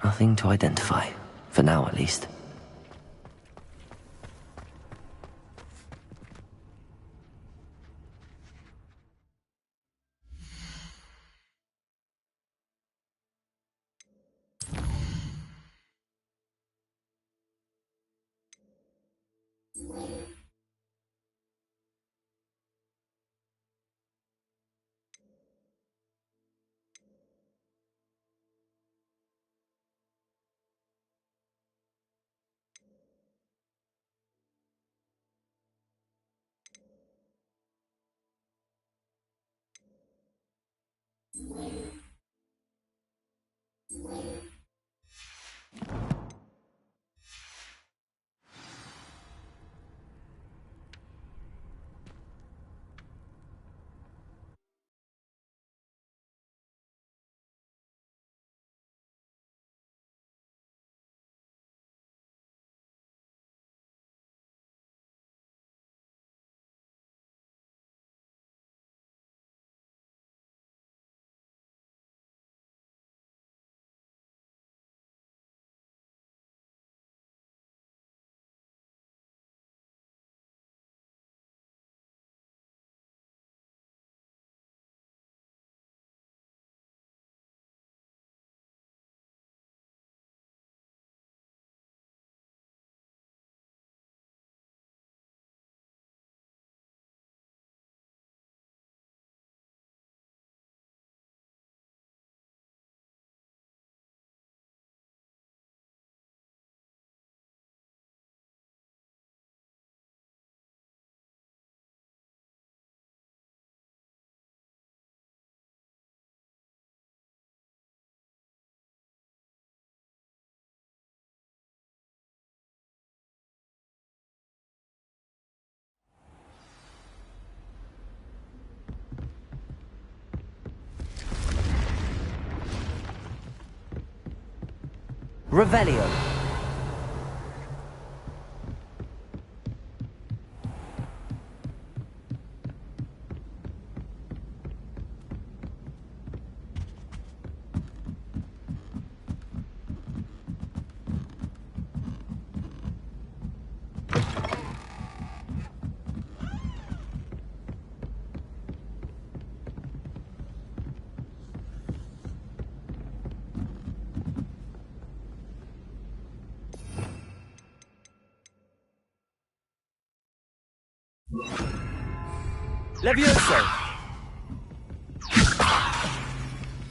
Nothing to identify. For now, at least. Revelio. Levioso.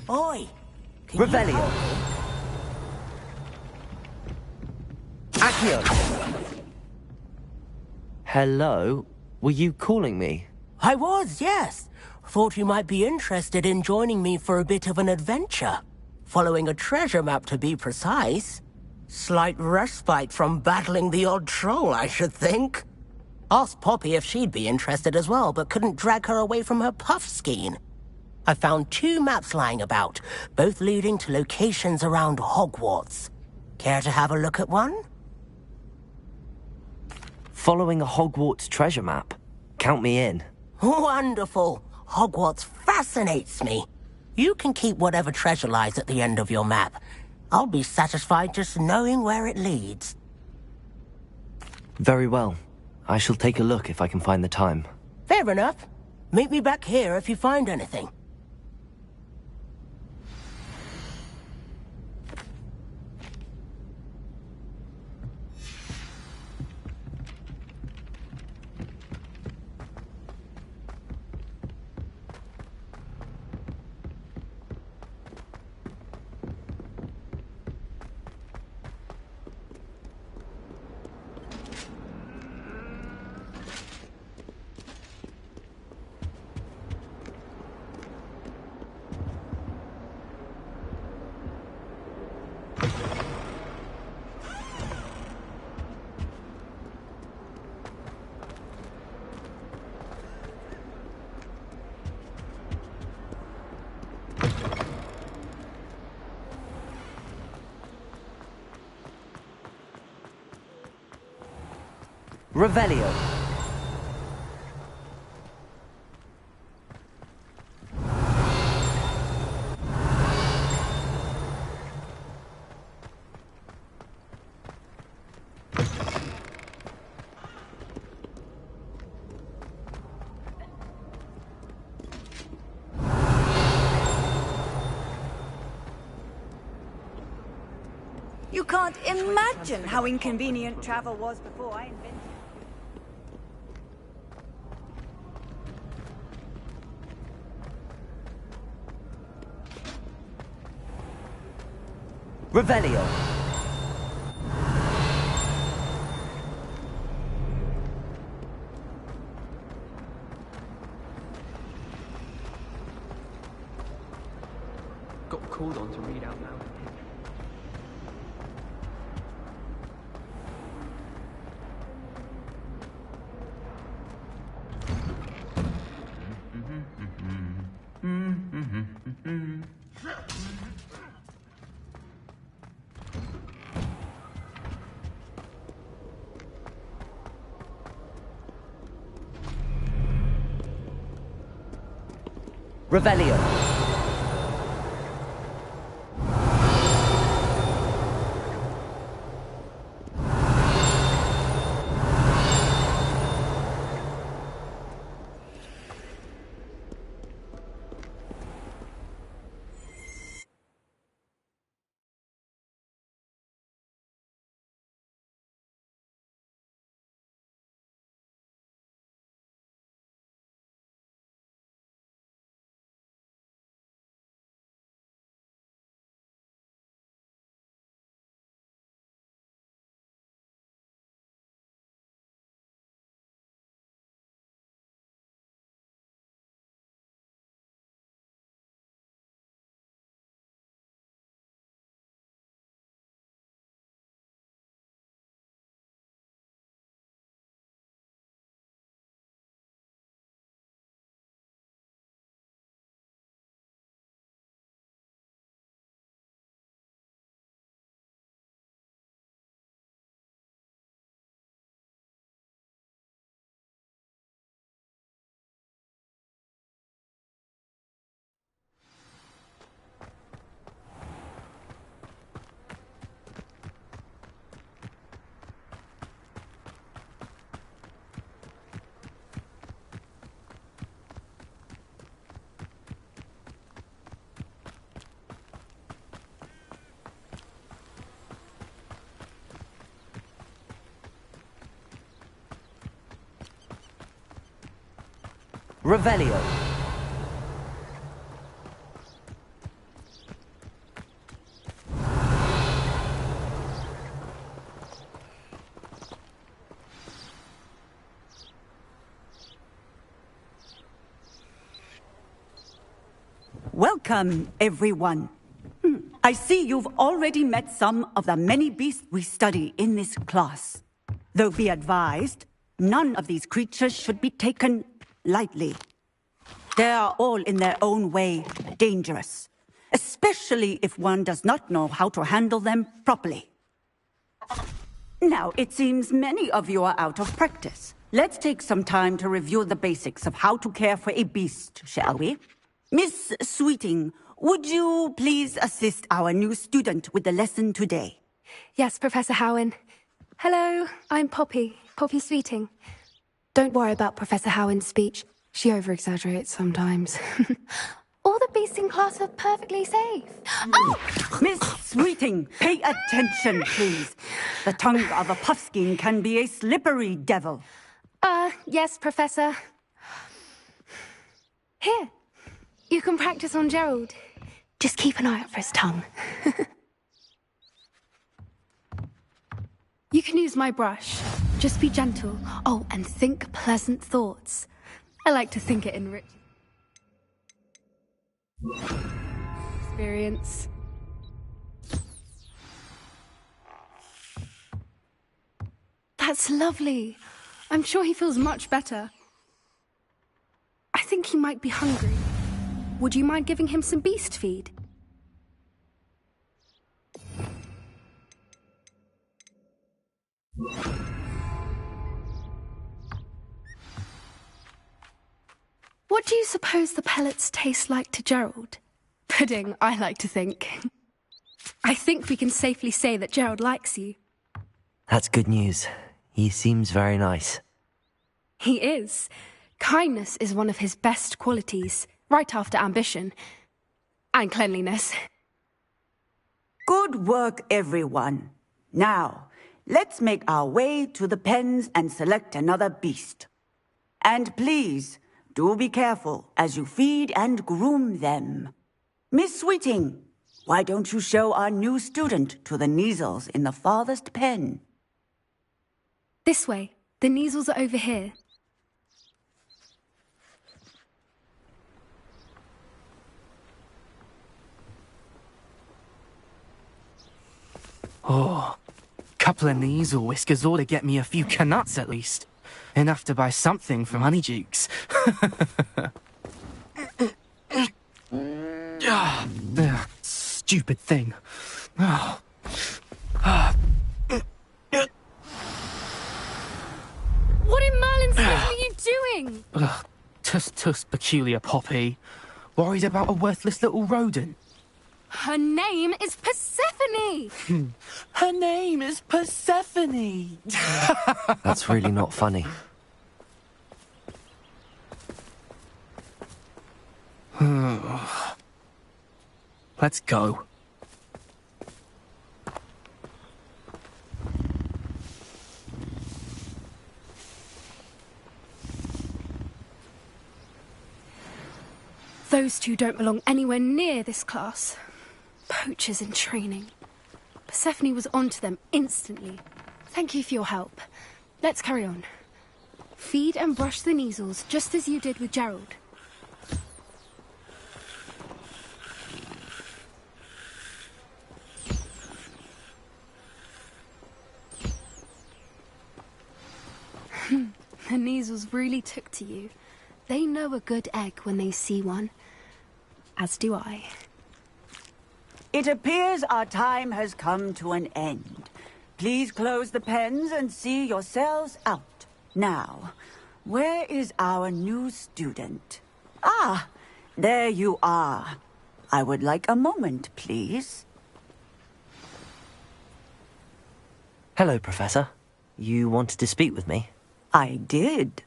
Oi! Revelio. Accio. Hello? Were you calling me? I was, yes. Thought you might be interested in joining me for a bit of an adventure. Following a treasure map, to be precise. Slight respite from battling the odd troll, I should think. Asked Poppy if she'd be interested as well, but couldn't drag her away from her puff skein. I found 2 maps lying about, both leading to locations around Hogwarts. Care to have a look at one? Following a Hogwarts treasure map? Count me in. Wonderful. Hogwarts fascinates me. You can keep whatever treasure lies at the end of your map. I'll be satisfied just knowing where it leads. Very well. I shall take a look if I can find the time. Fair enough. Meet me back here if you find anything. Revelio. can't imagine how inconvenient travel was before I invented it. Revelio. Got called on to read out loud. Revelio. Revelio. Welcome, everyone. I see you've already met some of the many beasts we study in this class. Though be advised, none of these creatures should be taken lightly. They are all in their own way dangerous, especially if one does not know how to handle them properly. Now, it seems many of you are out of practice. Let's take some time to review the basics of how to care for a beast, shall we? Miss Sweeting, would you please assist our new student with the lesson today? Yes, Professor Howen. Hello, I'm Poppy Sweeting. Don't worry about Professor Howen's speech. She over-exaggerates sometimes. All the beasts in class are perfectly safe. Miss Sweeting, pay attention, please. The tongue of a puffskein can be a slippery devil. Yes, Professor. Here, you can practice on Gerald. Just keep an eye out for his tongue. You can use my brush. Just be gentle. Oh, and think pleasant thoughts. I like to think it enriches. Experience. That's lovely. I'm sure he feels much better. I think he might be hungry. Would you mind giving him some beast feed? What do you suppose the pellets taste like to Gerald? Pudding, I like to think. I think we can safely say that Gerald likes you. That's good news. He seems very nice. He is. Kindness is one of his best qualities, right after ambition. And cleanliness. Good work, everyone. Now, let's make our way to the pens and select another beast. And please, do be careful as you feed and groom them. Miss Sweeting, why don't you show our new student to the Kneazles in the farthest pen? This way. The Kneazles are over here. Oh, couple of Kneazle whiskers ought to get me a few canuts at least. Enough to buy something from Honeydukes. Stupid thing. Oh. What in Merlin's name are you doing? Tuss, peculiar Poppy. Worried about a worthless little rodent? Her name is Persephone! Her name is Persephone! That's really not funny. Let's go. Those two don't belong anywhere near this class. Poachers in training. Persephone was onto them instantly. Thank you for your help. Let's carry on. Feed and brush the Kneazles just as you did with Gerald. The Kneazles really took to you. They know a good egg when they see one. As do I. It appears our time has come to an end. Please close the pens and see yourselves out. Now, where is our new student? Ah, there you are. I would like a moment, please. Hello, Professor. You wanted to speak with me? I did.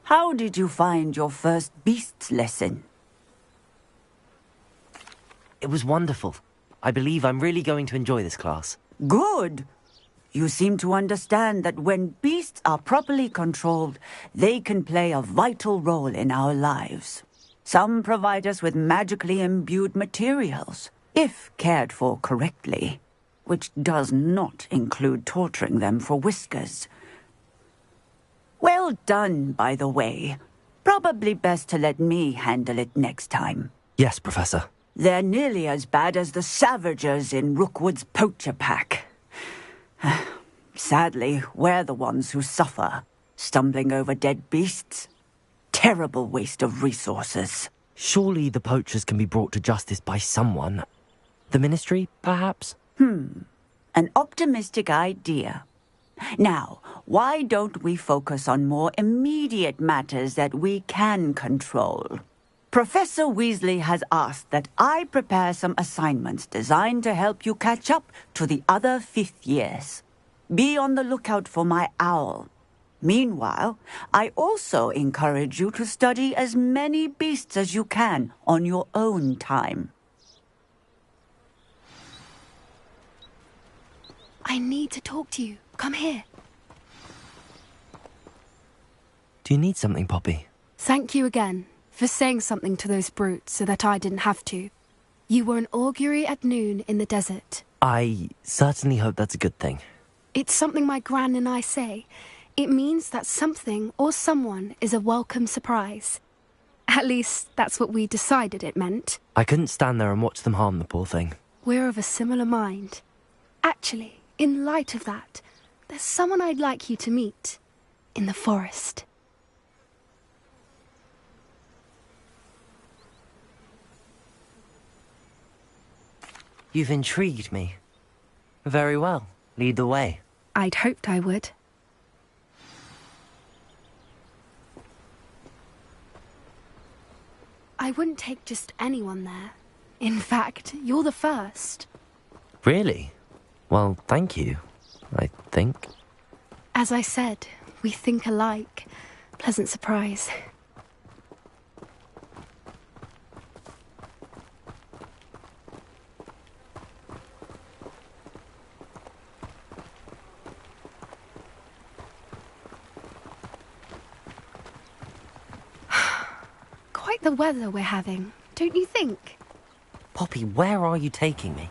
How did you find your first beasts lesson? It was wonderful. I believe I'm really going to enjoy this class. Good. You seem to understand that when beasts are properly controlled, they can play a vital role in our lives. Some provide us with magically imbued materials, if cared for correctly, which does not include torturing them for whiskers. Well done, by the way. Probably best to let me handle it next time. Yes, Professor. They're nearly as bad as the Savagers in Rookwood's poacher pack. Sadly, we're the ones who suffer, stumbling over dead beasts. Terrible waste of resources. Surely the poachers can be brought to justice by someone. The Ministry, perhaps? An optimistic idea. Now, why don't we focus on more immediate matters that we can control? Professor Weasley has asked that I prepare some assignments designed to help you catch up to the other fifth years. Be on the lookout for my owl. Meanwhile, I also encourage you to study as many beasts as you can on your own time. I need to talk to you. Come here. Do you need something, Poppy? Thank you again for saying something to those brutes so that I didn't have to. You were an augury at noon in the desert. I certainly hope that's a good thing. It's something my gran and I say. It means that something or someone is a welcome surprise. At least, that's what we decided it meant. I couldn't stand there and watch them harm the poor thing. We're of a similar mind. Actually, in light of that, there's someone I'd like you to meet. In the forest. You've intrigued me. Very well. Lead the way. I'd hoped I would. I wouldn't take just anyone there. In fact, you're the first. Really? Well, thank you, I think. As I said, we think alike. Pleasant surprise. quite the weather we're having, don't you think? Poppy, where are you taking me?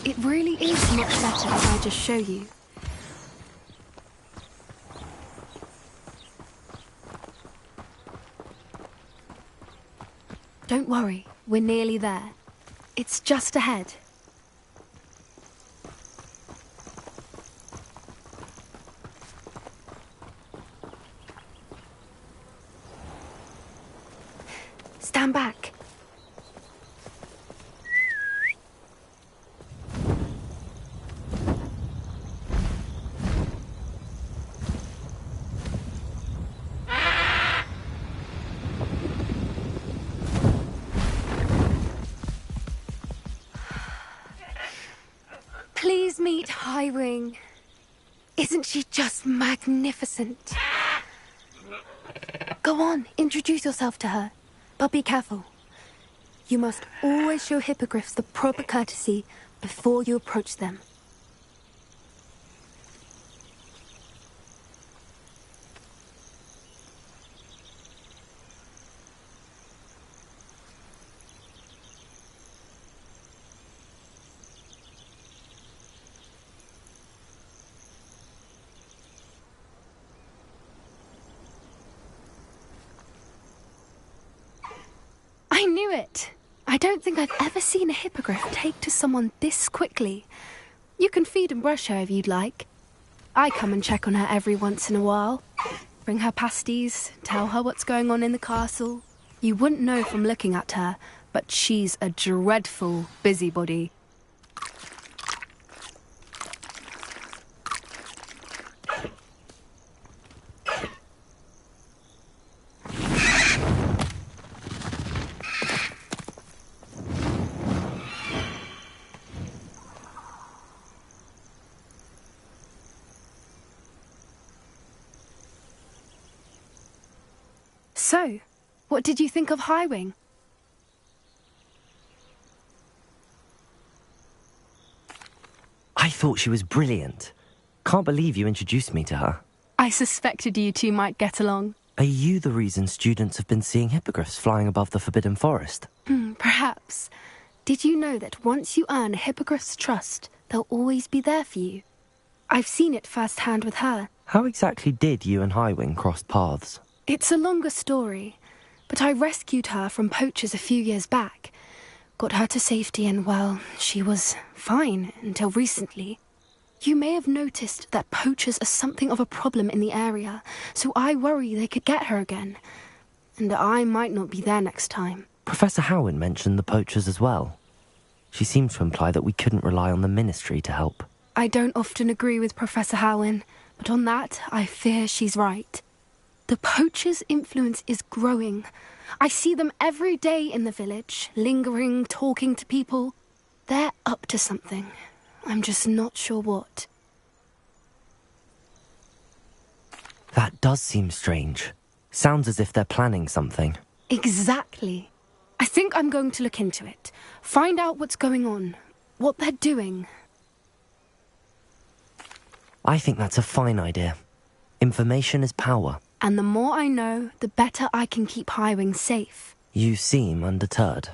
It really is much better if I just show you. Don't worry, we're nearly there. It's just ahead. Stand back. Please meet Highwing. Isn't she just magnificent? Go on, introduce yourself to her. But be careful. You must always show hippogriffs the proper courtesy before you approach them. I knew it! I don't think I've ever seen a hippogriff take to someone this quickly. You can feed and brush her if you'd like. I come and check on her every once in a while. Bring her pasties, tell her what's going on in the castle. You wouldn't know from looking at her, but she's a dreadful busybody. So, what did you think of Highwing? I thought she was brilliant. Can't believe you introduced me to her. I suspected you two might get along. Are you the reason students have been seeing hippogriffs flying above the Forbidden Forest? Perhaps. Did you know that once you earn a hippogriff's trust, they'll always be there for you? I've seen it firsthand with her. How exactly did you and Highwing cross paths? It's a longer story, but I rescued her from poachers a few years back. Got her to safety and, well, she was fine until recently. You may have noticed that poachers are something of a problem in the area, so I worry they could get her again. And I might not be there next time. Professor Howen mentioned the poachers as well. She seemed to imply that we couldn't rely on the Ministry to help. I don't often agree with Professor Howen, but on that, I fear she's right. The poachers' influence is growing. I see them every day in the village, lingering, talking to people. They're up to something. I'm just not sure what. That does seem strange. Sounds as if they're planning something. Exactly. I think I'm going to look into it. Find out what's going on. What they're doing. I think that's a fine idea. Information is power. And the more I know, the better I can keep Highwing safe. You seem undeterred.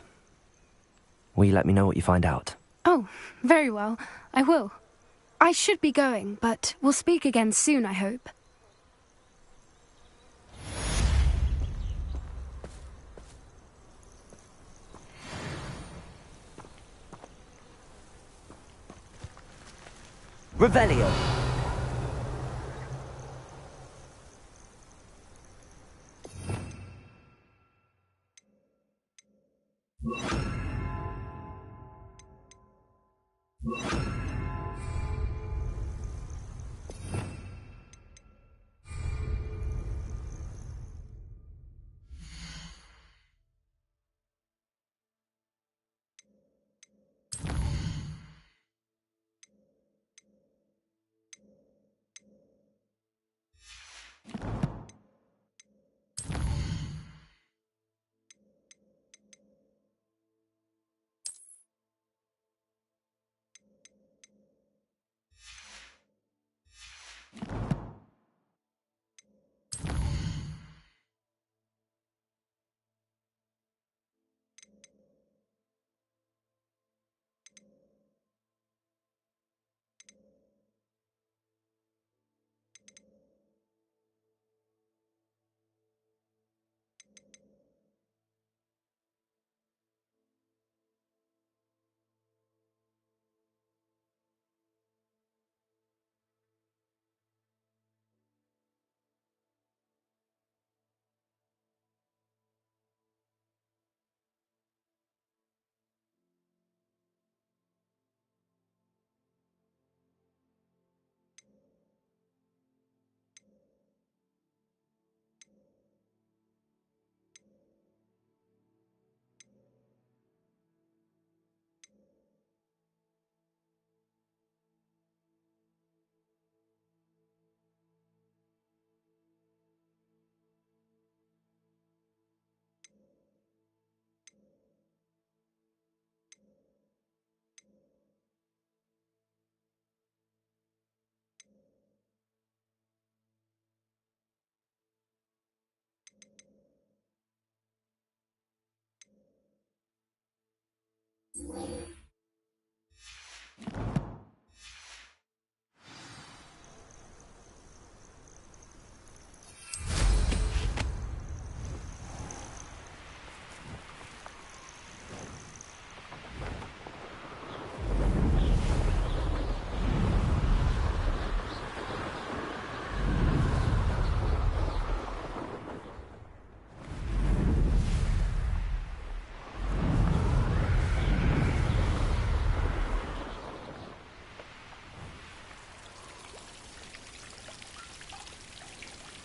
Will you let me know what you find out? Oh, very well. I will. I should be going, but we'll speak again soon, I hope. Revelio!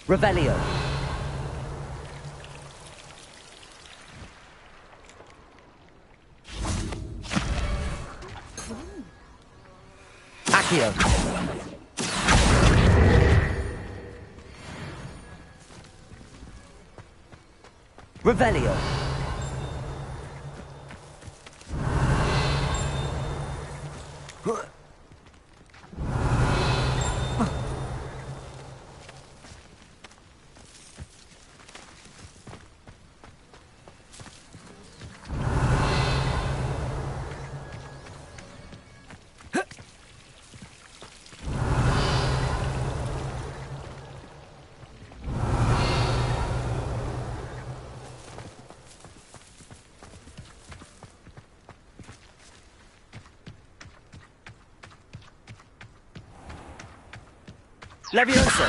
Revelio. Accio. Revelio. Levioso.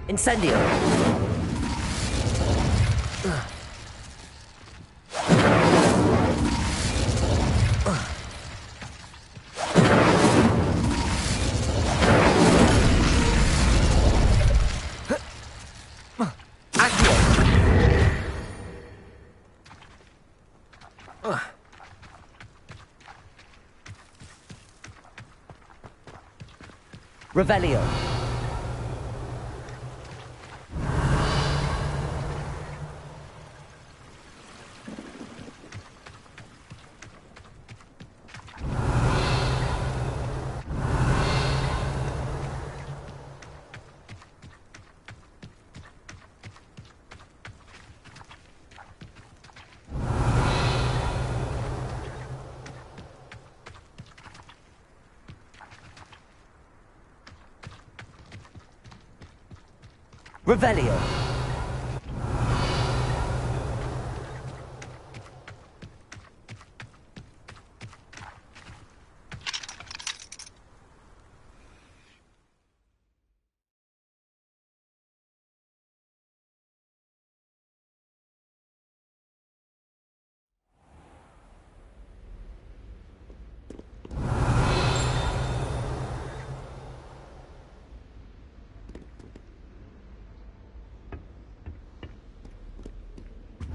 Incendio. Revelio. Revelio.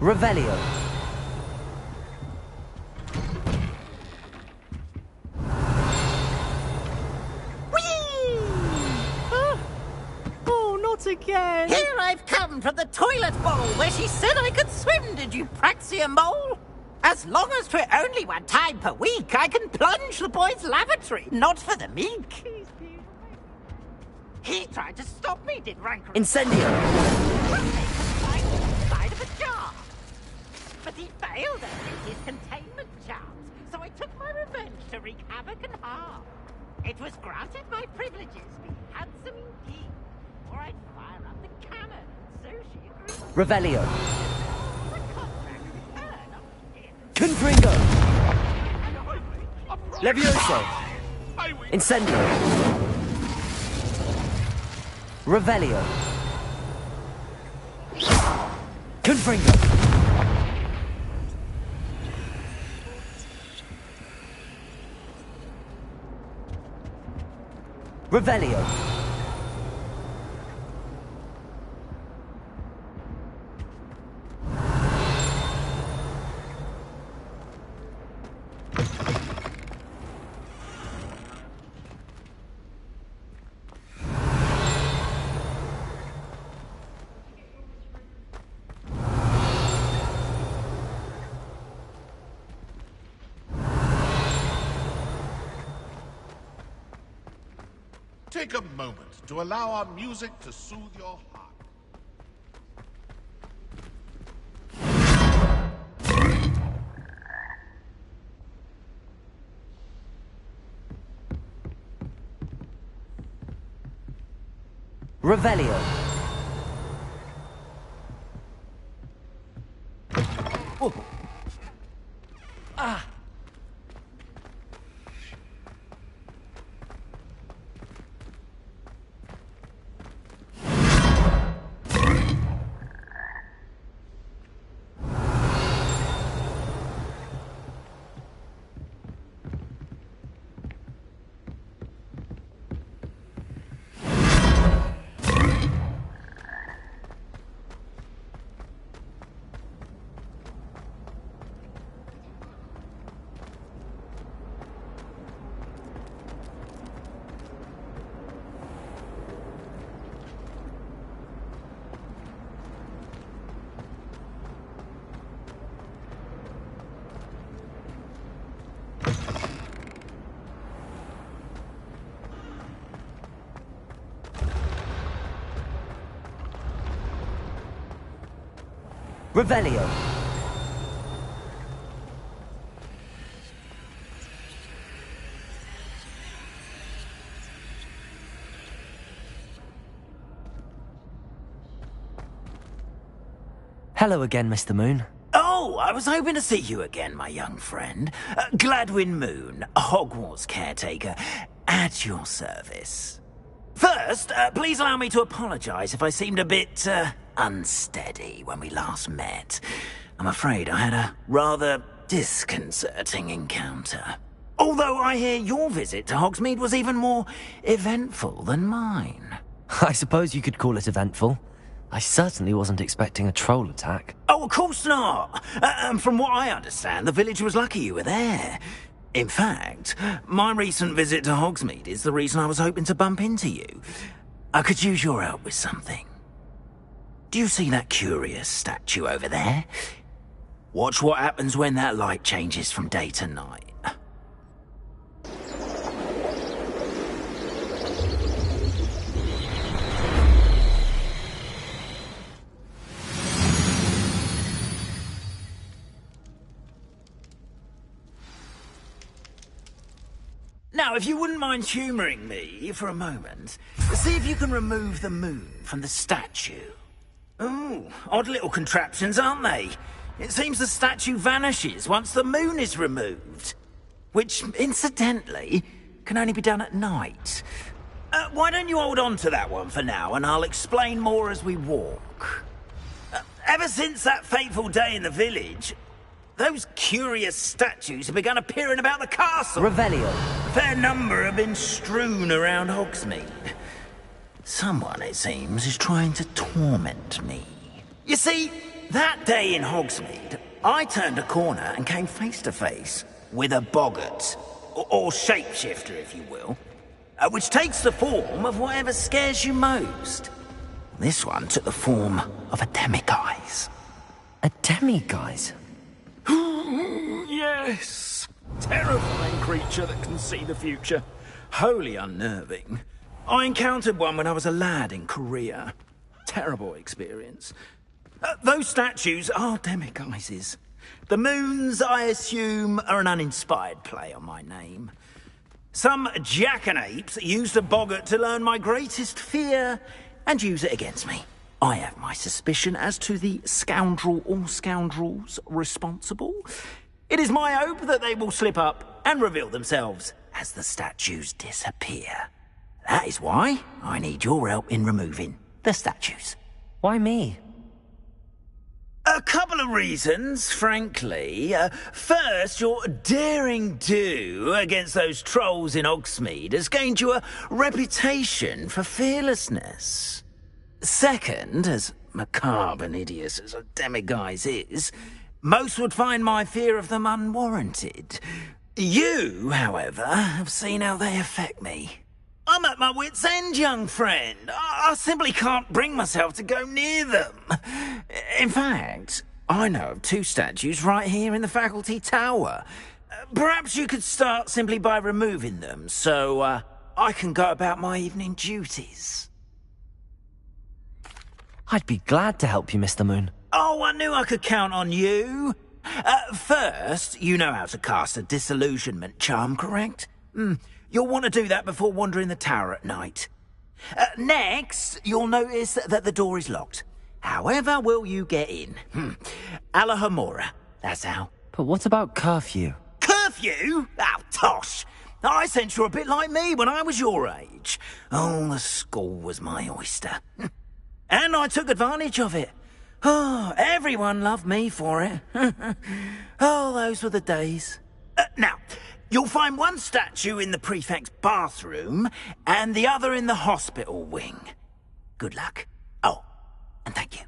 Revelio. Oh, not again. Here I've come from the toilet bowl where she said I could swim, did you praxia mole? As long as 'twere only one time per week, I can plunge the boy's lavatory, not for the meek. He tried to stop me, did Rancor. Incendio. Inside of a jar. But he failed us in his containment charms, so I took my revenge to wreak havoc and harm. It was granted my privileges, be handsome indeed, or I'd fire up the cannon, and so she agreed. Revelio. The contract return of him. Confringo. Levioso. Incendio. Revelio. Confringo. Revelio. take a moment to allow our music to soothe your heart. Revelio. Oh. Ah. Revelio. Hello again, Mr. Moon. Oh, I was hoping to see you again, my young friend. Gladwin Moon, Hogwarts caretaker, at your service. First, please allow me to apologize if I seemed a bit, unsteady when we last met. I'm afraid I had a rather disconcerting encounter. Although I hear your visit to Hogsmeade was even more eventful than mine. I suppose you could call it eventful. I certainly wasn't expecting a troll attack. Oh, of course not. From what I understand, the village was lucky you were there. In fact, my recent visit to Hogsmeade is the reason I was hoping to bump into you. I could use your help with something. Do you see that curious statue over there? Watch what happens when that light changes from day to night. Now, if you wouldn't mind humouring me for a moment, see if you can remove the moon from the statue. Ooh, odd little contraptions, aren't they? It seems the statue vanishes once the moon is removed. Which, incidentally, can only be done at night. Why don't you hold on to that one for now, and I'll explain more as we walk. Ever since that fateful day in the village, those curious statues have begun appearing about the castle. Revelio. A fair number have been strewn around Hogsmeade. Someone, it seems, is trying to torment me. You see, that day in Hogsmeade, I turned a corner and came face to face with a boggart, or shapeshifter, if you will, which takes the form of whatever scares you most. This one took the form of a demiguise. A demiguise? Yes! Terrifying creature that can see the future. Wholly unnerving. I encountered one when I was a lad in Korea. Terrible experience. Those statues are demiguises. The moons, I assume, are an uninspired play on my name. Some jackanapes used a boggart to learn my greatest fear and use it against me. I have my suspicion as to the scoundrel or scoundrels responsible. It is my hope that they will slip up and reveal themselves as the statues disappear. That is why I need your help in removing the statues. Why me? A couple of reasons, frankly. First, your daring do against those trolls in Hogsmeade has gained you a reputation for fearlessness. Second, as macabre and hideous as a demiguise is, most would find my fear of them unwarranted. You, however, have seen how they affect me. I'm at my wit's end, young friend. I simply can't bring myself to go near them. In fact, I know of two statues right here in the faculty tower. Perhaps you could start simply by removing them, so I can go about my evening duties. I'd be glad to help you, Mr. Moon. Oh, I knew I could count on you. First, you know how to cast a disillusionment charm, correct? You'll want to do that before wandering the tower at night. Next, you'll notice that the door is locked. However will you get in? Alahomora, that's how. But what about curfew? Curfew? Oh, tosh. I sense you're a bit like me when I was your age. Oh, the school was my oyster. And I took advantage of it. Oh, everyone loved me for it. Oh, those were the days. Now, you'll find one statue in the prefect's bathroom and the other in the hospital wing. Good luck. Oh, and thank you.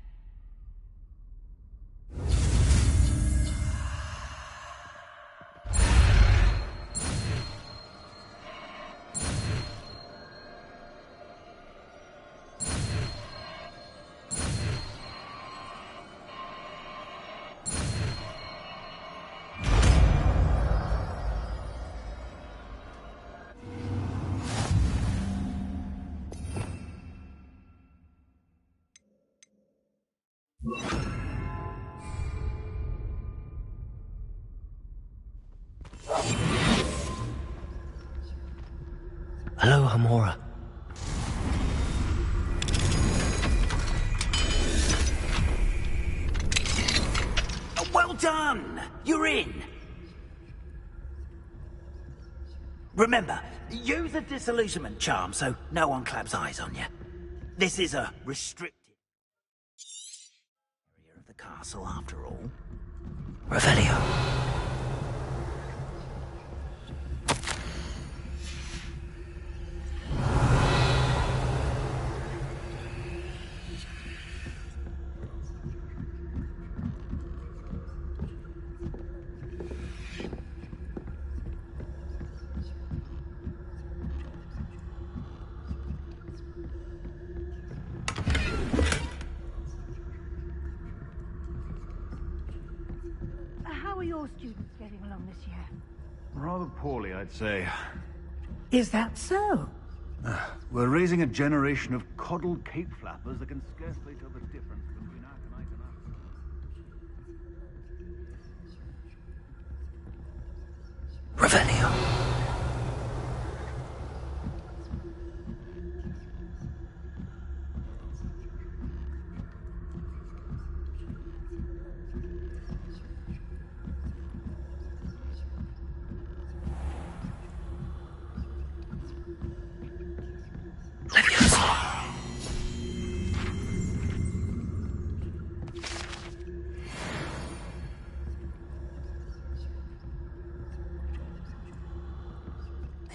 Alahomora. Well done! You're in! Remember, use a disillusionment charm so no one claps eyes on you. This is a restricted area of the castle, after all. Revelio. How are your students getting along this year? Rather poorly, I'd say. Is that so? We're raising a generation of coddled cape flappers that can scarcely tell the difference between Aconite and us. Revelio.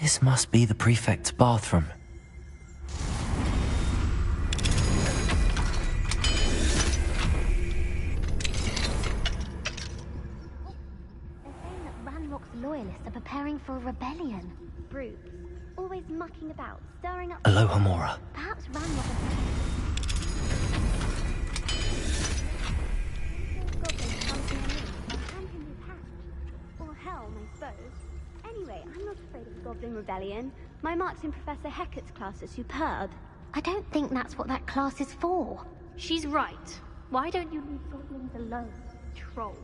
This must be the prefect's bathroom. They're saying that Ranrock's loyalists are preparing for a rebellion. Brutes, always mucking about, stirring up... Alahomora. Perhaps Ranrock... Or Helm, I suppose. Anyway, I'm not afraid of the Goblin Rebellion. My marks in Professor Hecat's class are superb. I don't think that's what that class is for. She's right. Why don't you leave goblins alone, troll?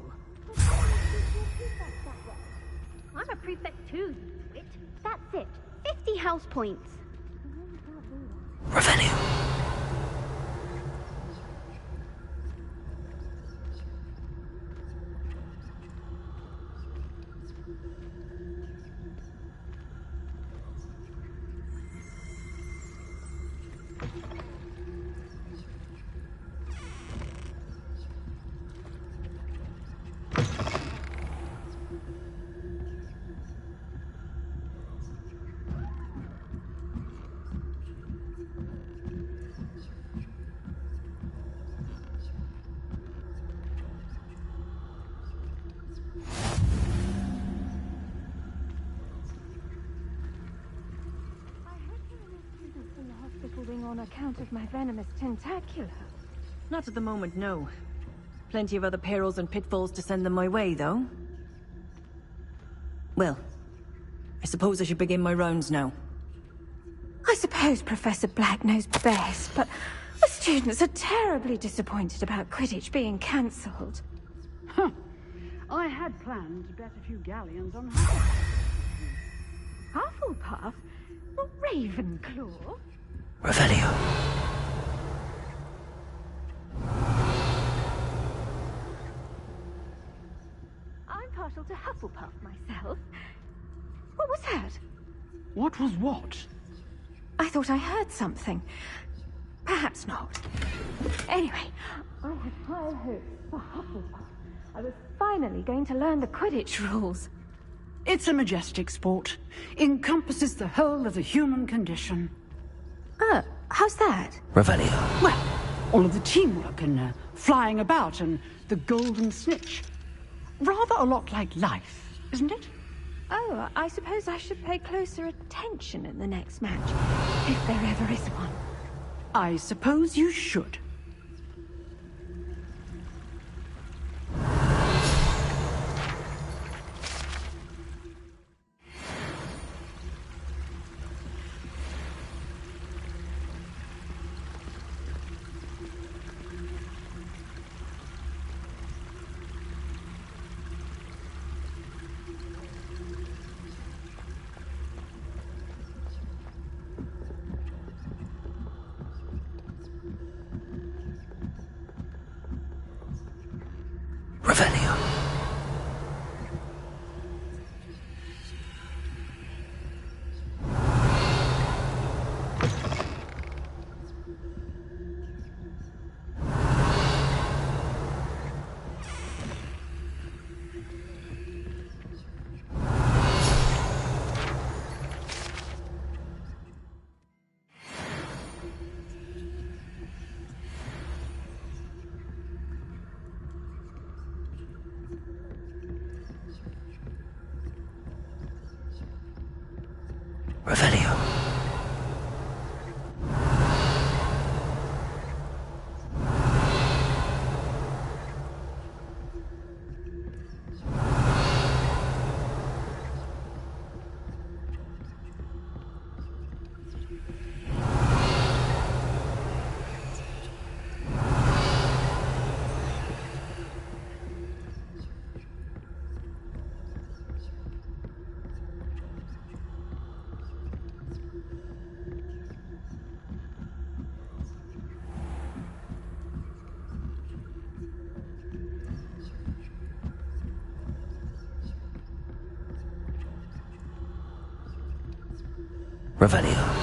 I'm a prefect too, you twit. That's it. 50 house points. Revelio. On account of my venomous tentacula. Not at the moment, no. Plenty of other perils and pitfalls to send them my way, though. Well, I suppose I should begin my rounds now. I suppose Professor Black knows best, but the students are terribly disappointed about Quidditch being cancelled. Huh. I had planned to bet a few galleons on Hufflepuff? Not Ravenclaw? Revelio. I'm partial to Hufflepuff myself. What was that? What was what? I thought I heard something. Perhaps not. Anyway, I had high hopes for Hufflepuff. I was finally going to learn the Quidditch rules. It's a majestic sport. Encompasses the whole of the human condition. How's that? Revelio. Well, all of the teamwork and flying about and the golden snitch. Rather a lot like life, isn't it? Oh, I suppose I should pay closer attention in the next match, if there ever is one. I suppose you should. Revelio. Revelio. Revelio.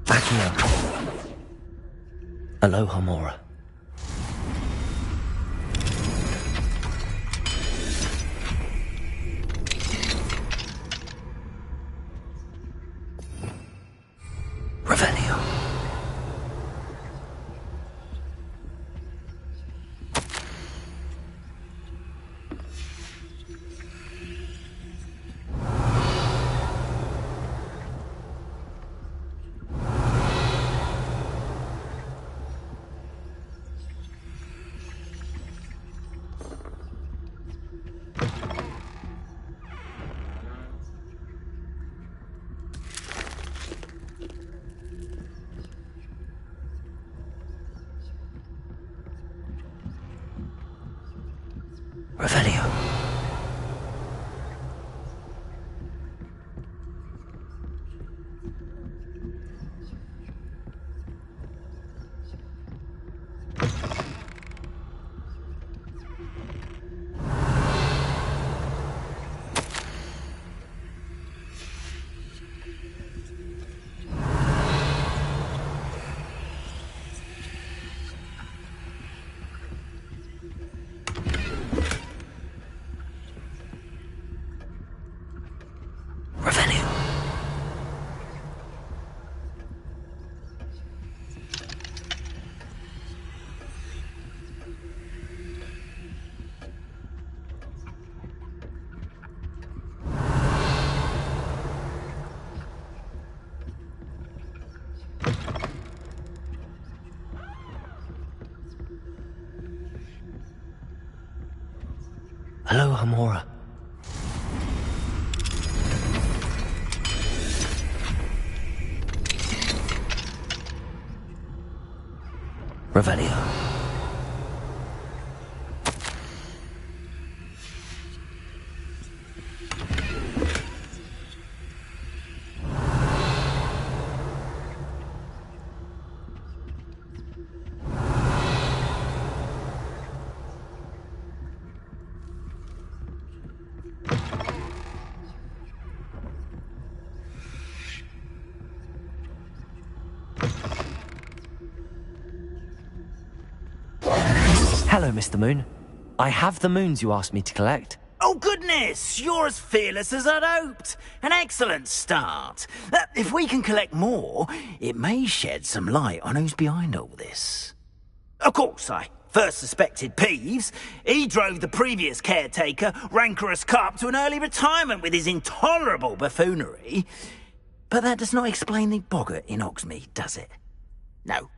Accio. Aloha Mora. Revelio. Revelio. Hello, Hamora. Revelio. Hello, Mr. Moon. I have the moons you asked me to collect. Oh, goodness! You're as fearless as I'd hoped. An excellent start. If we can collect more, it may shed some light on who's behind all this. Of course, I first suspected Peeves. He drove the previous caretaker, Rancorous Carp, to an early retirement with his intolerable buffoonery. But that does not explain the boggart in Hogsmeade, does it? No.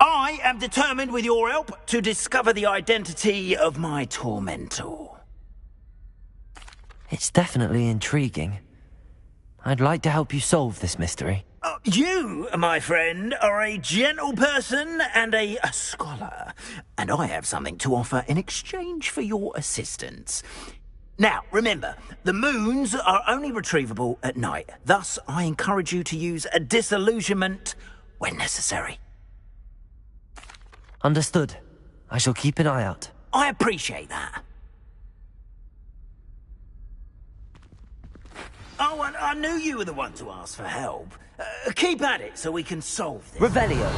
I am determined, with your help, to discover the identity of my tormentor. It's definitely intriguing. I'd like to help you solve this mystery. You, my friend, are a gentle person and a scholar, and I have something to offer in exchange for your assistance. Now, remember, the moons are only retrievable at night. Thus, I encourage you to use a disillusionment when necessary. Understood. I shall keep an eye out. I appreciate that. Oh, and I knew you were the one to ask for help. Keep at it so we can solve this. Revelio.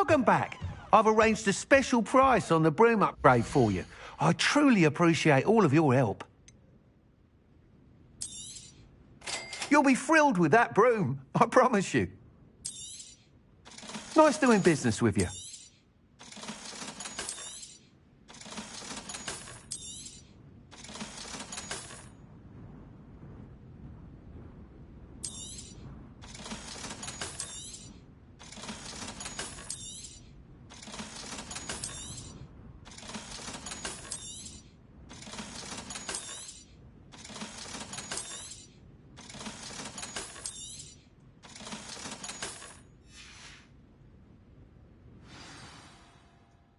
Welcome back. I've arranged a special price on the broom upgrade for you. I truly appreciate all of your help. You'll be thrilled with that broom, I promise you. Nice doing business with you.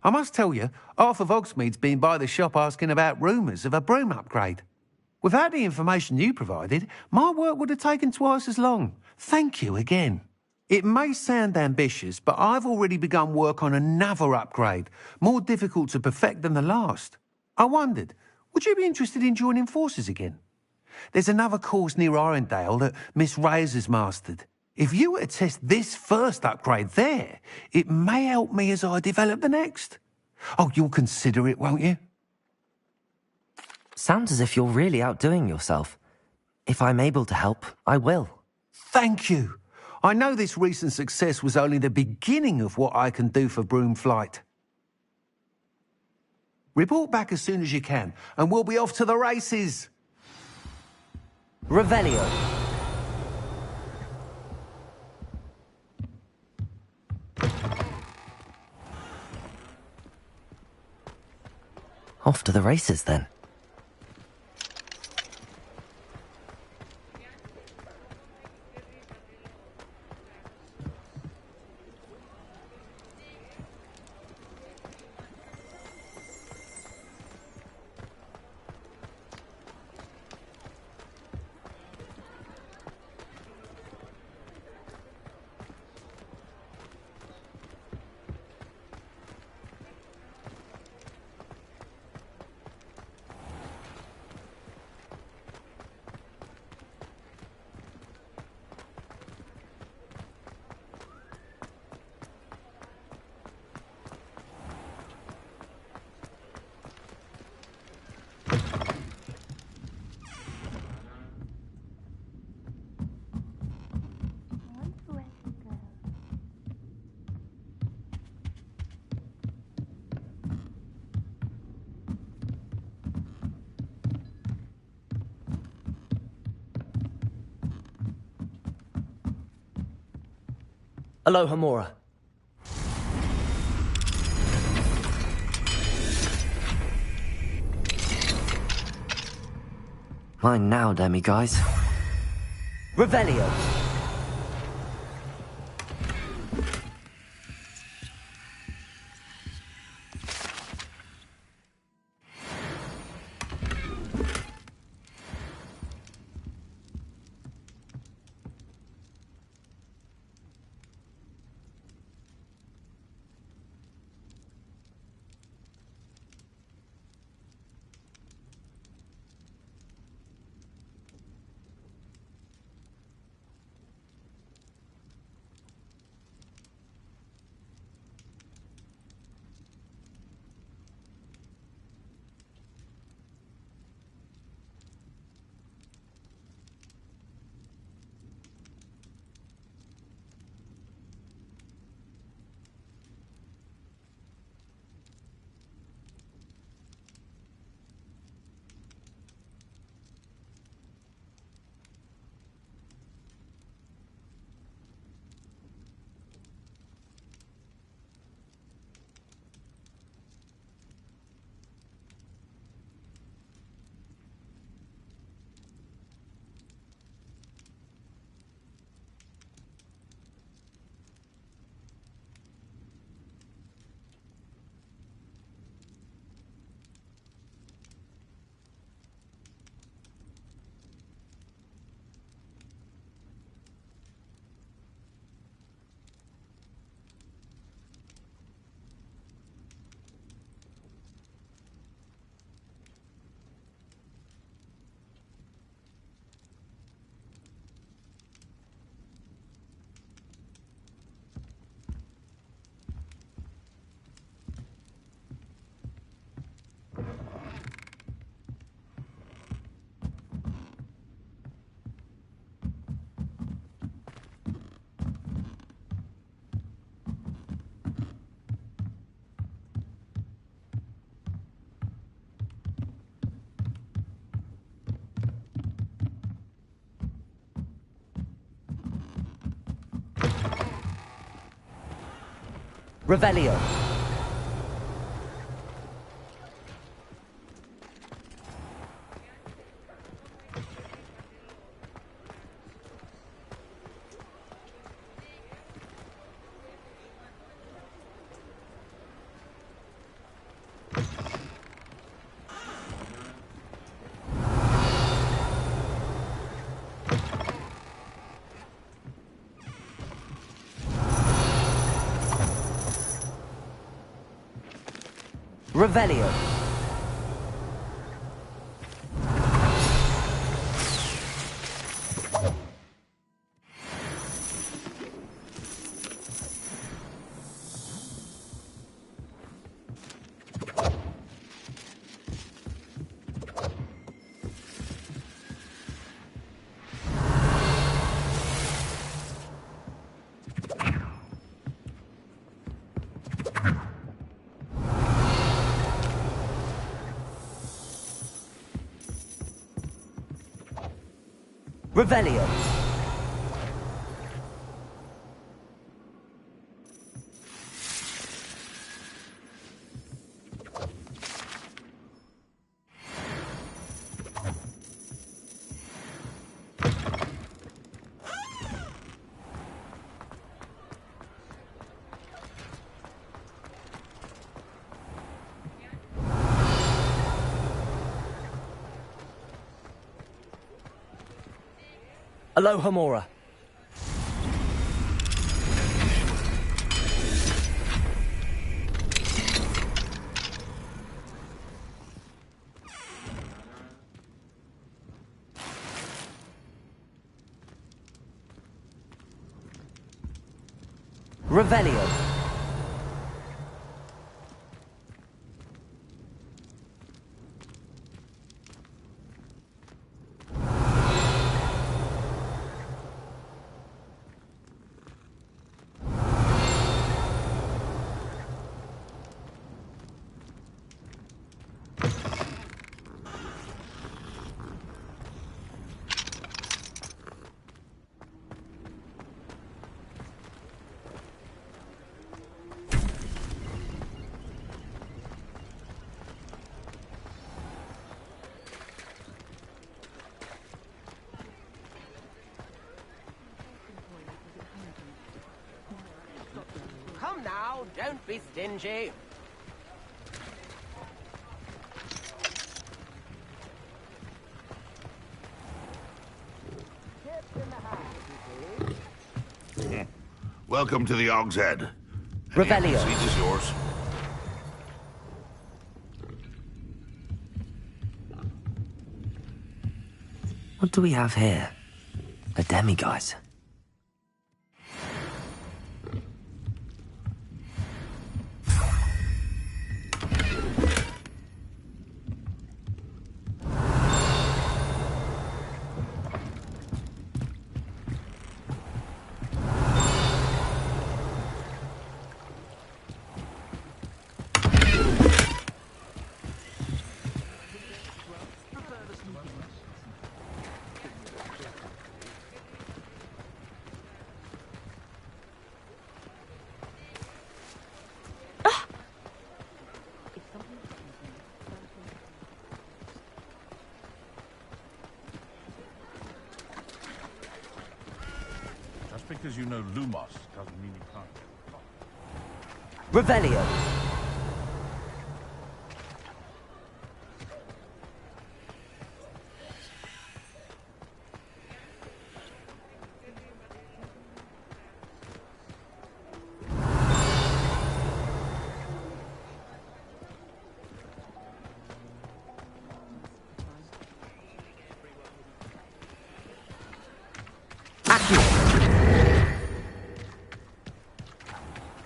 I must tell you, half of Hogsmeade's been by the shop asking about rumours of a broom upgrade. Without the information you provided, my work would have taken twice as long. Thank you again. It may sound ambitious, but I've already begun work on another upgrade, more difficult to perfect than the last. I wondered, would you be interested in joining forces again? There's another course near Irondale that Miss Reyes has mastered. If you were to test this first upgrade there, it may help me as I develop the next. Oh, you'll consider it, won't you? Sounds as if you're really outdoing yourself. If I'm able to help, I will. Thank you. I know this recent success was only the beginning of what I can do for broom flight. Report back as soon as you can, and we'll be off to the races. Revelio. Off to the races, then. Aloha Mora. Mine now, demi-guys. Revelio. Revelio. Revelio. Revelio. Aloha Mora. Revelio. Come now, don't be stingy. Welcome to the Og's Head. Revelio. Seat is yours. What do we have here? A demiguise. Just because you know Lumos doesn't mean you can't. Revelio.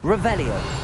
Revelio.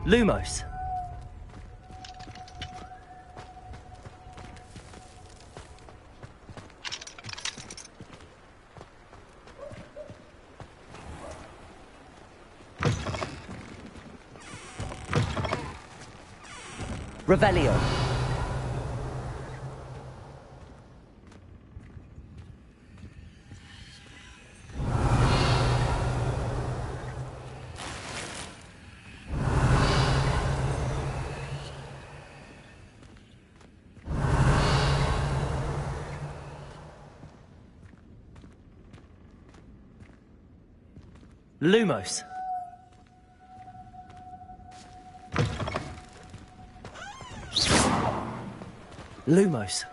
Lumos. Revelio. Lumos. Lumos.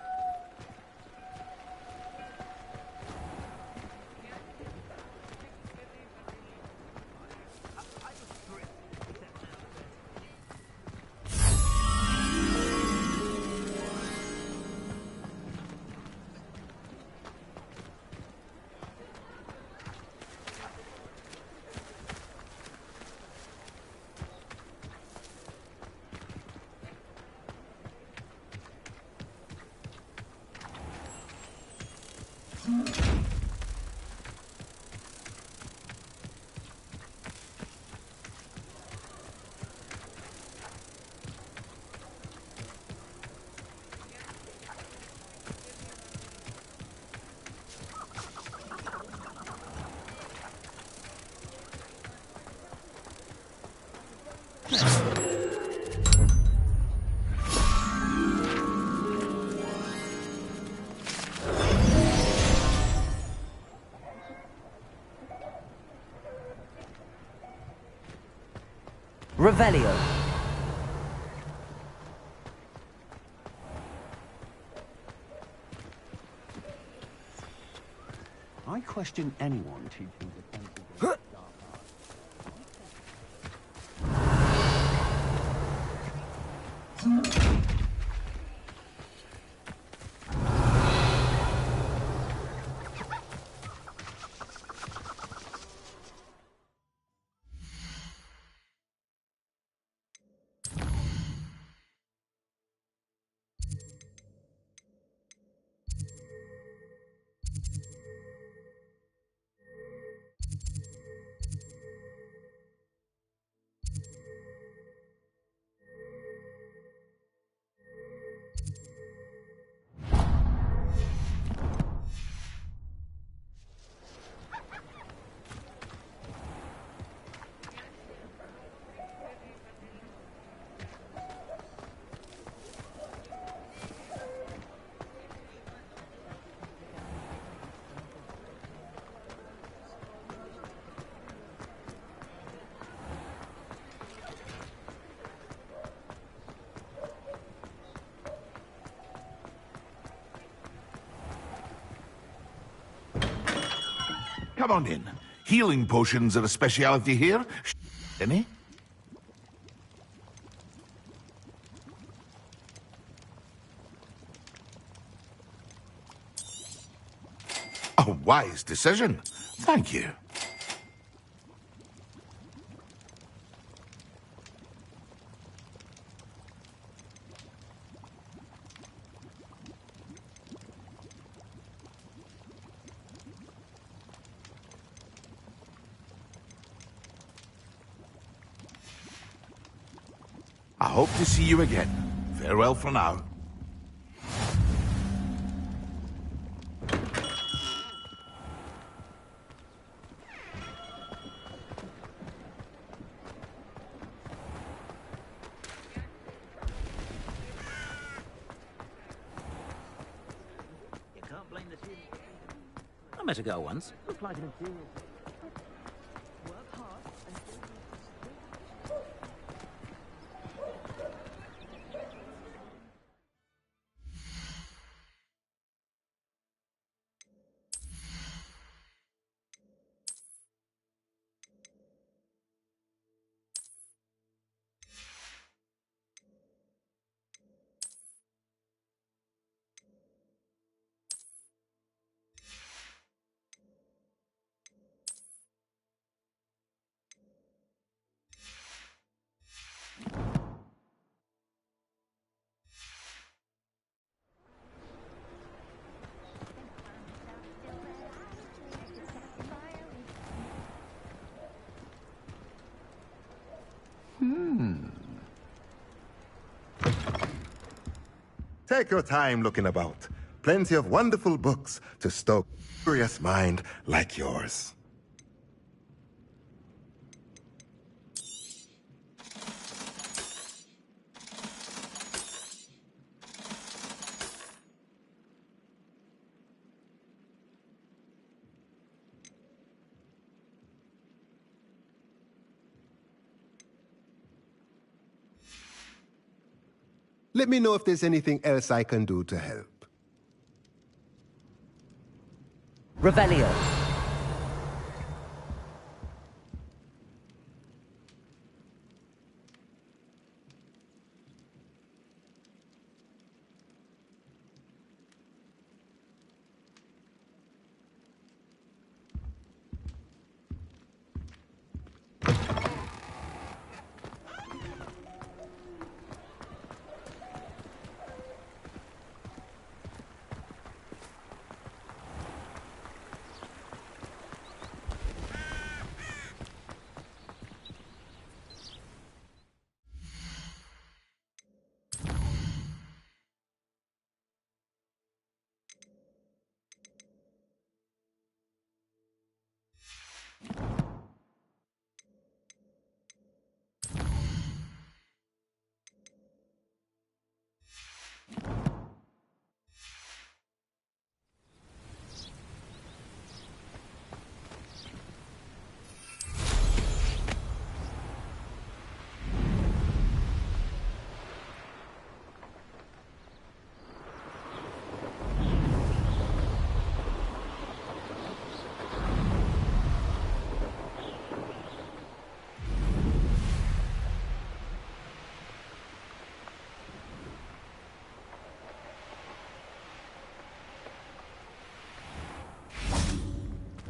Revelio. I question anyone teaching the Come on in. Healing potions are a speciality here. Any? A wise decision. Thank you. I hope to see you again. Farewell for now. You can't blame the student. I met a girl once. Looked like an inferior. Work hard and Take your time looking about. Plenty of wonderful books to stoke a curious mind like yours. Let me know if there's anything else I can do to help. Revelio.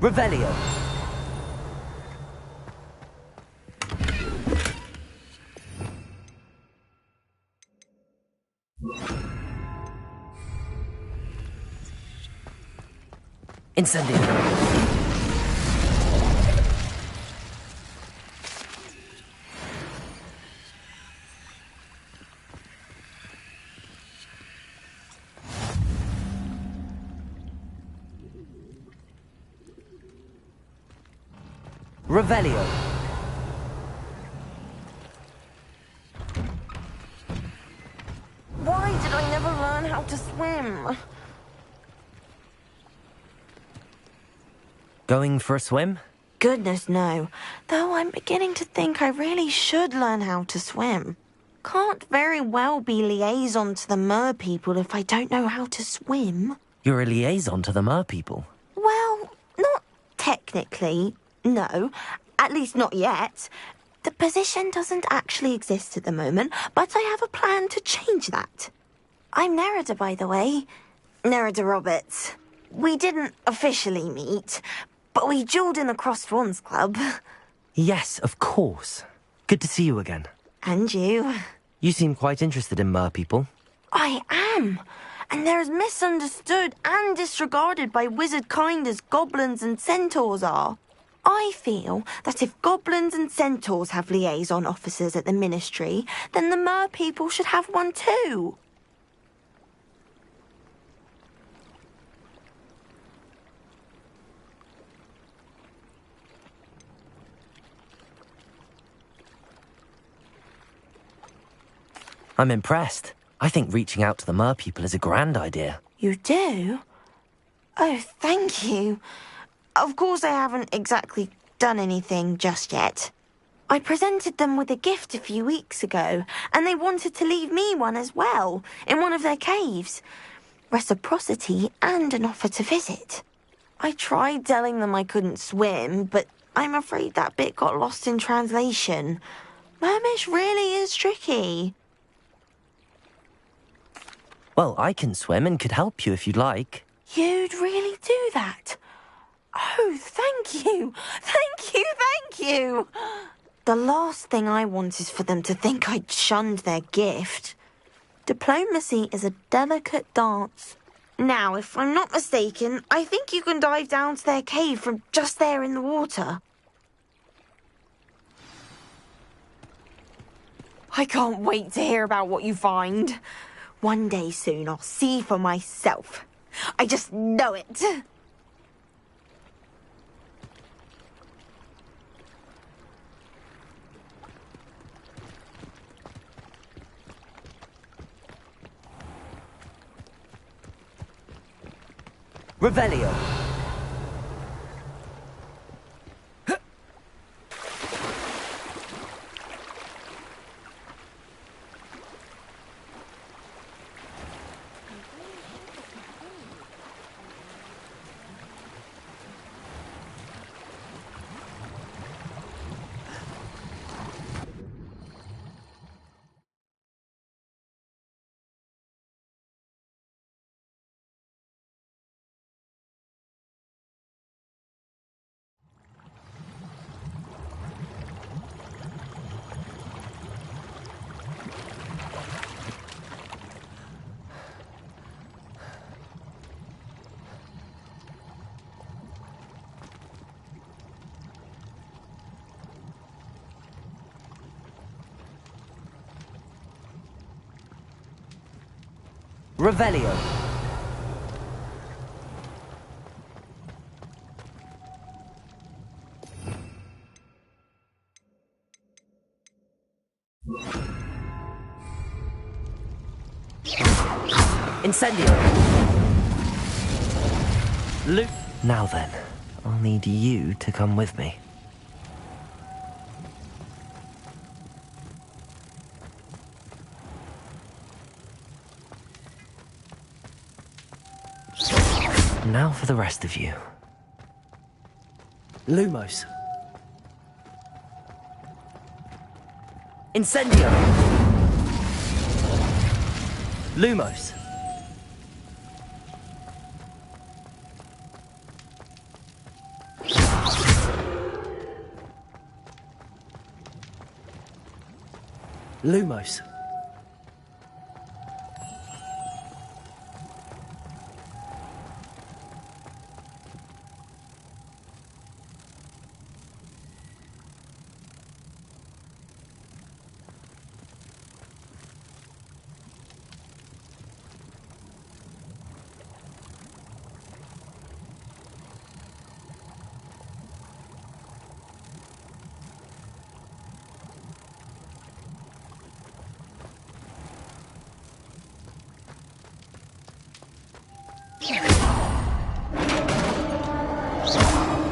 Revelio. Incendio. Revelio. Why did I never learn how to swim? Going for a swim? Goodness, no. Though I'm beginning to think I really should learn how to swim. Can't very well be liaison to the mer people if I don't know how to swim. You're a liaison to the mer people? Well, not technically, no. At least not yet. The position doesn't actually exist at the moment, but I have a plan to change that. I'm Nerida, by the way. Nerida Roberts. We didn't officially meet, but we duelled in the Crossed Swans Club. Yes, of course. Good to see you again. And you. You seem quite interested in mer people. I am. And they're as misunderstood and disregarded by wizard kind as goblins and centaurs are. I feel that if goblins and centaurs have liaison officers at the Ministry, then the mer people should have one too. I'm impressed. I think reaching out to the mer people is a grand idea. You do? Oh, thank you. Of course I haven't exactly done anything just yet. I presented them with a gift a few weeks ago, and they wanted to leave me one as well, in one of their caves. Reciprocity and an offer to visit. I tried telling them I couldn't swim, but I'm afraid that bit got lost in translation. Mermish really is tricky. Well, I can swim and could help you if you'd like. You'd really do that? Oh, thank you! Thank you, thank you! The last thing I want is for them to think I'd shunned their gift. Diplomacy is a delicate dance. Now, if I'm not mistaken, I think you can dive down to their cave from just there in the water. I can't wait to hear about what you find. One day soon I'll see for myself. I just know it. Revelio. Revelio. Incendio. Luke. Now then, I'll need you to come with me. Now for the rest of you. Lumos. Incendio. Lumos. Lumos.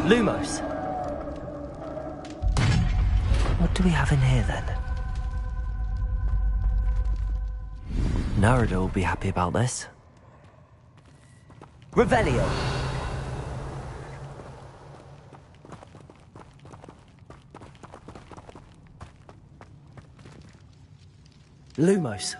Lumos. What do we have in here, then? Narada will be happy about this. Revelio. Lumos.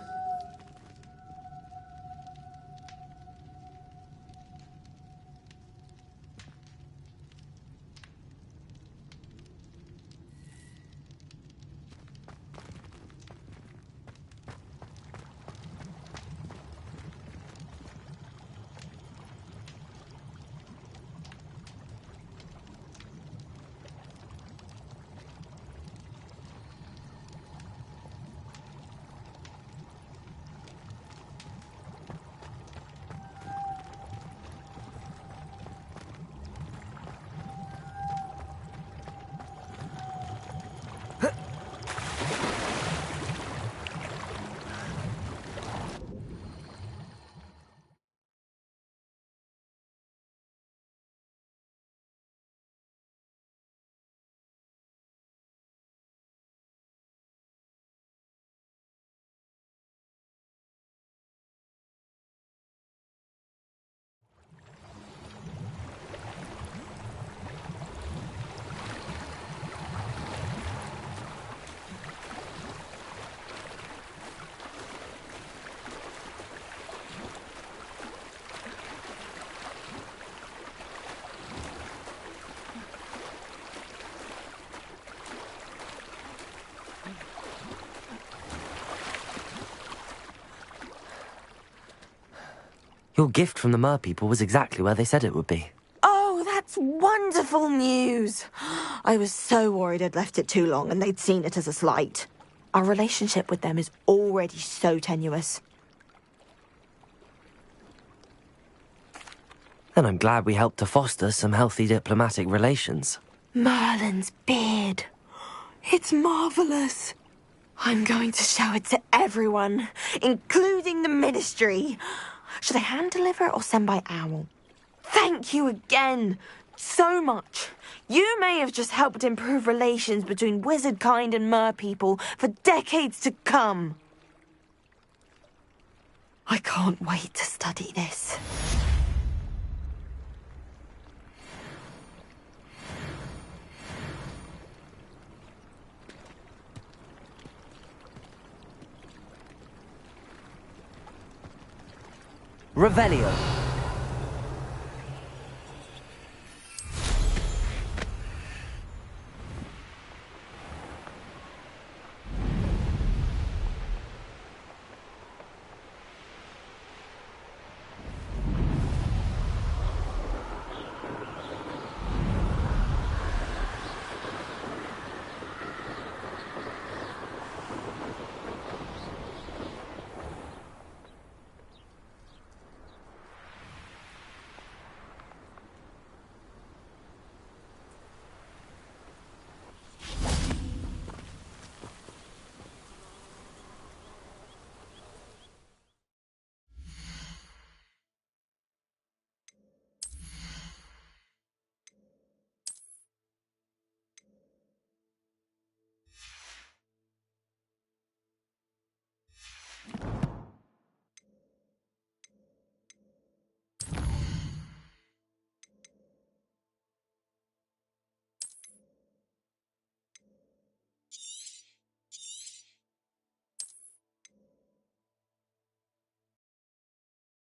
Your gift from the Mer people was exactly where they said it would be. Oh, that's wonderful news. I was so worried I'd left it too long and they'd seen it as a slight. Our relationship with them is already so tenuous. Then I'm glad we helped to foster some healthy diplomatic relations. Merlin's beard. It's marvelous. I'm going to show it to everyone, including the Ministry. Should I hand deliver or send by owl? Thank you again so much. You may have just helped improve relations between wizard kind and mer people for decades to come. I can't wait to study this. Revelio.